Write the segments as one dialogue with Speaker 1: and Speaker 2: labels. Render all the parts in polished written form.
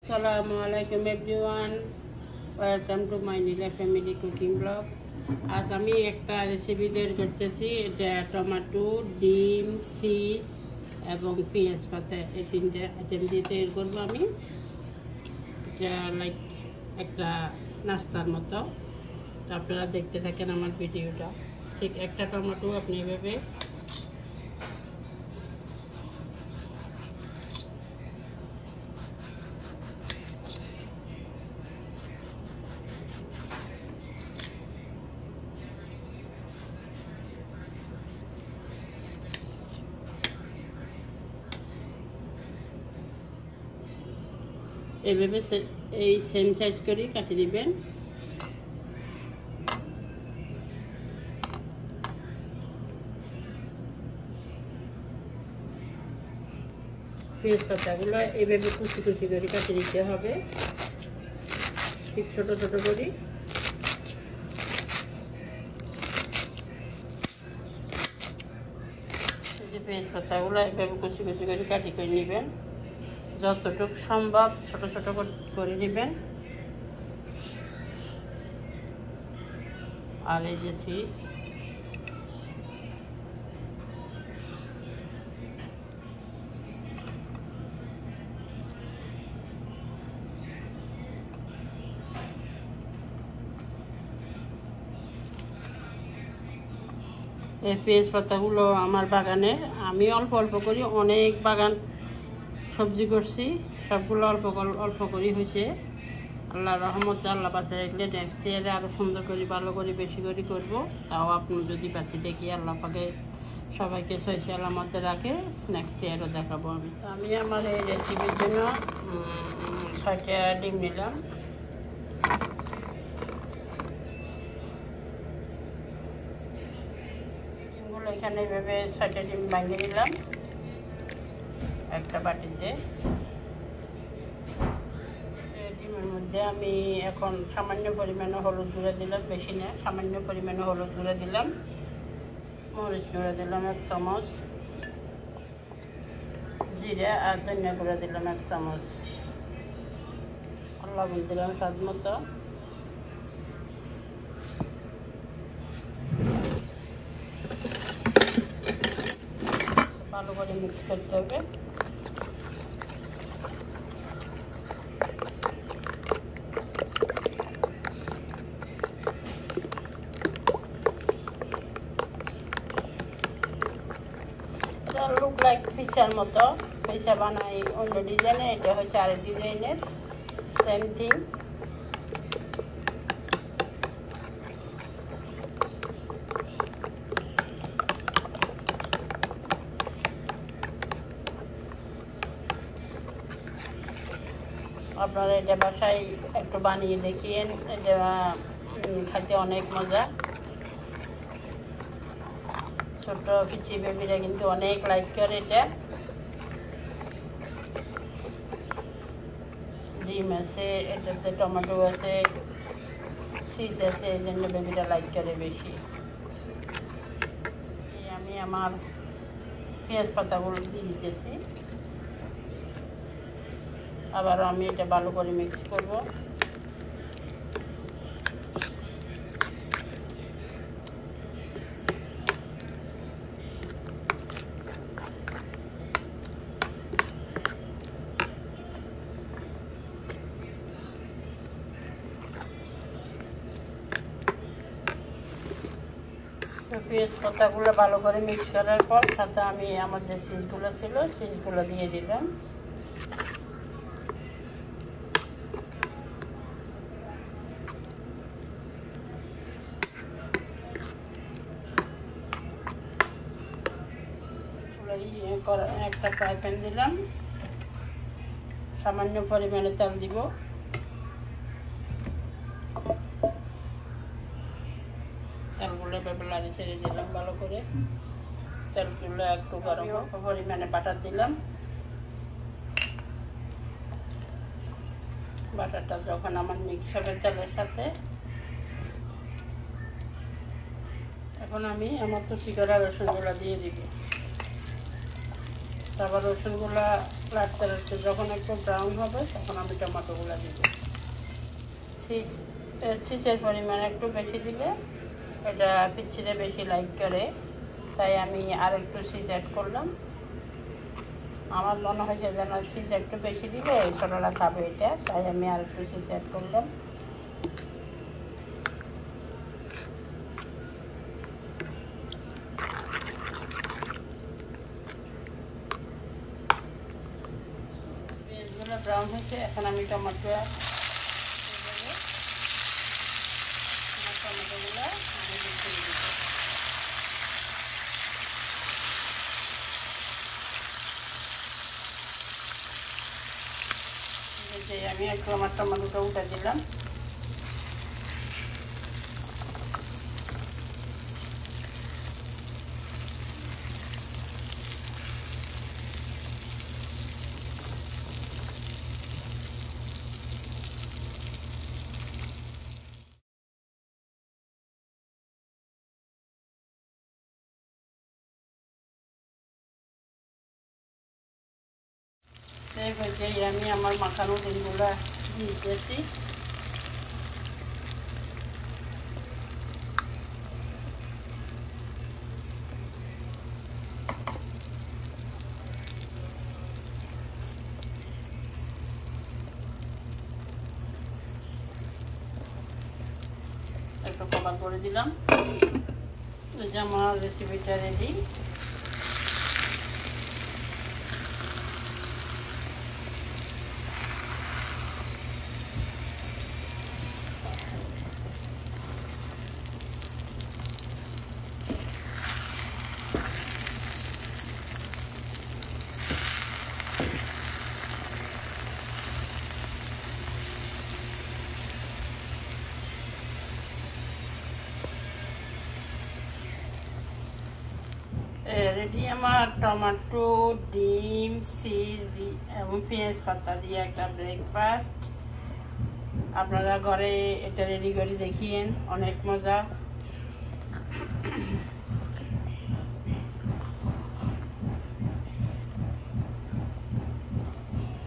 Speaker 1: Assalamualaikum everyone, welcome to my Nila family cooking vlog. আজ আমি একটা রেসিপি তৈরি করতেছি। এটা টমেটো, ডিম, চিজ এবং পেঁয়াজ পাতা এই তিনটে আইটেম দিয়ে তৈরি করবো আমি। এটা লাইক একটা নাস্তার মতো। তো আপনারা দেখতে থাকেন আমার ভিডিওটা। ঠিক একটা টমেটো আপনি এভাবে এইভাবে এই সেম সাইজ করে কাটি দিবেন। পেঁয়াজ পাতাগুলো এইভাবে কুচি কুচি করে কাটি দিতে হবে, ঠিক ছোট ছোট করে। পেঁয়াজ পাতাগুলো এইভাবে কুচি কুচি করে কাটি করে নেবেন, যতটুকু সম্ভব ছোট ছোট করে নেবেন। আর এই যে চিজ, এই পেঁয়াজ পাতাগুলো আমার বাগানের, আমি অল্প অল্প করি, অনেক বাগান সবজি করছি, সবগুলো অল্প অল্প করে হয়েছে। আল্লাহর রহমতে আল্লাহ বাঁচিয়ে রাখলে নেক্সট ইয়ারে আরও সুন্দর করে ভালো করে বেশি করে করব। তাও আপনি যদি বাঁচি দেখি আল্লাহ পাকে সবাইকে সহিসালার মধ্যে রাখে, নেক্সট ইয়ারও দেখাবো আমি। তো আমি আমার এই রেসিপির জন্য 6টা ডিম নিলাম। ডিমগুলো এখানে এইভাবে 6টা ডিম ভাঙিয়ে নিলাম একটা বাটিতে। ডিমের মধ্যে আমি এখন সামান্য পরিমাণে হলুদ গুঁড়া দিলাম, বেশি না, সামান্য পরিমাণে হলুদ গুঁড়া দিলাম, মরিচ গুঁড়া দিলাম 1 চামচ, জিরা আর ধনিয়া গুঁড়া দিলাম 1 চামচ, লবণ দিলাম স্বাদ মতো। ভালো করে মিক্স করতে হবে। লুক লাইক পিৎজার মতো, পিৎজা বানাই অন্য ডিজাইনে, এটা হচ্ছে আরেক ডিজাইনের, সেম থিং। আপনারা এটা বাসায় একটু বানিয়ে দেখিয়েন, এটা খাইতে অনেক মজা। ছোট পিচি বেবিরা কিন্তু অনেক লাইক করে এটা। ডিম আছে, এটাতে টমেটো আছে, চিজ আছে, এই জন্য বেবিরা লাইক করে বেশি। আমি আমার পেঁয়াজ পাতাগুলো দিয়ে দিতেছি, আবারও আমি এটা ভালো করে মিক্স করব। পেঁয়াজ পাতাগুলো ভালো করে মিক্স করার পর সাথে আমি আমার যে চিজগুলো ছিল চিজগুলো দিয়ে দিলাম। একটা ফ্রাই প্যান দিলাম, সামান্য পরিমাণে তেল দিব। তেলগুলো লাড়ি ছেড়ে দিলাম ভালো করে। তেলগুলো একটু গরম পরিমাণে বাটার দিলাম। বাটারটা যখন আমার মিক্স হবে তেলের সাথে, এখন আমি আমার কুচি করা রসুনগুলো দিয়ে দিব। তারপর রসুনগুলো লাড়তে লাড়তে যখন একটু ব্রাউন হবে তখন আমি টমেটোগুলো দিব। চিজের পরিমাণ একটু বেশি দিলে এটা পিচ্ছিটা বেশি লাইক করে, তাই আমি আর একটু চিজ অ্যাড করলাম। আমার মনে হয়েছে যেন চিজ একটু বেশি দিলে ছোটরা খাবে এটা, তাই আমি আর একটু চিজ অ্যাড করলাম। পেঁয়াজগুলো ব্রাউন হয়েছে, এখন আমি টমেটোগুলো আমি দিচ্ছি। আমি একটু আমার টমেটোটা উঠে দিলাম। আমি আমার মাখানো ডিমগুলো দিয়ে দিয়েছি। একটু কভার করে দিলাম। এই যে আমার রেসিপিটা রেডি। রেডি আমার টমেটো, ডিম, চিজ এবং পেঁয়াজ পাতা দিয়ে একটা ব্রেকফাস্ট। আপনারা ঘরে এটা রেডি করে দেখিয়েন, অনেক মজা।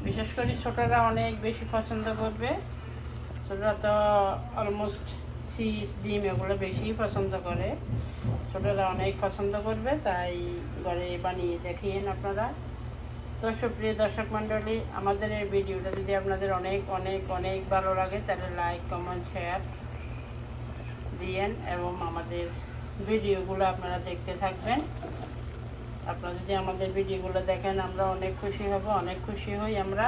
Speaker 1: বিশেষ করে ছোটরা অনেক বেশি পছন্দ করবে। ছোটরা তো অলমোস্ট চিজ, ডিম এগুলো বেশি পছন্দ করে, ছোটরা অনেক পছন্দ করবে, তাই ঘরে বানিয়ে দেখিয়েন আপনারা। তো সুপ্রিয় দর্শক মণ্ডলী, আমাদের এই ভিডিওটা যদি আপনাদের অনেক অনেক অনেক ভালো লাগে তাহলে লাইক, কমেন্ট, শেয়ার দিয়েন এবং আমাদের ভিডিওগুলো আপনারা দেখতে থাকবেন। আপনারা যদি আমাদের ভিডিওগুলো দেখেন আমরা অনেক খুশি হব, অনেক খুশি হই আমরা।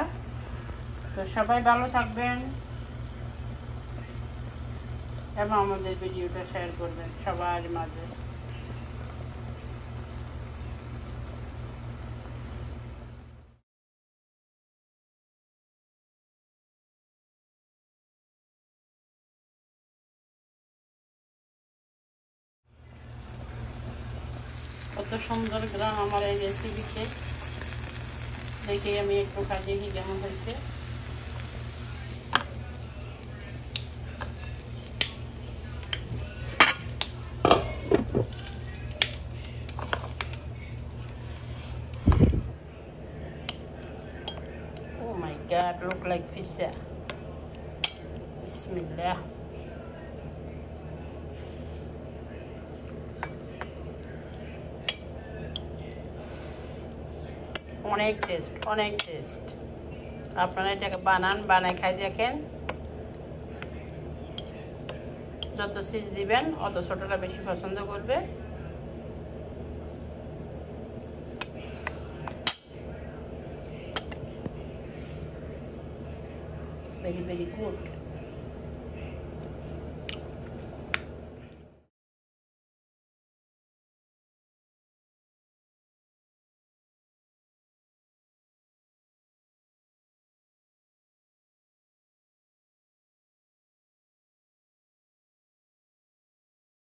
Speaker 1: তো সবাই ভালো থাকবেন এবং আমাদের ভিডিওটা শেয়ার করবেন সবার মাঝে। কত সুন্দর গ্রাম আমার এই রেসিপিতে, দেখে আমি একটু খাইয়ে কি কেমন হয়েছে। Oh my God, look like pizza. Bismillah. অনেক টেস্ট, অনেক টেস্ট। আপনারা এটাকে বানায় খাই দেখেন। যত চিজ দিবেন অত ছোটটা বেশি পছন্দ করবে। Very very good.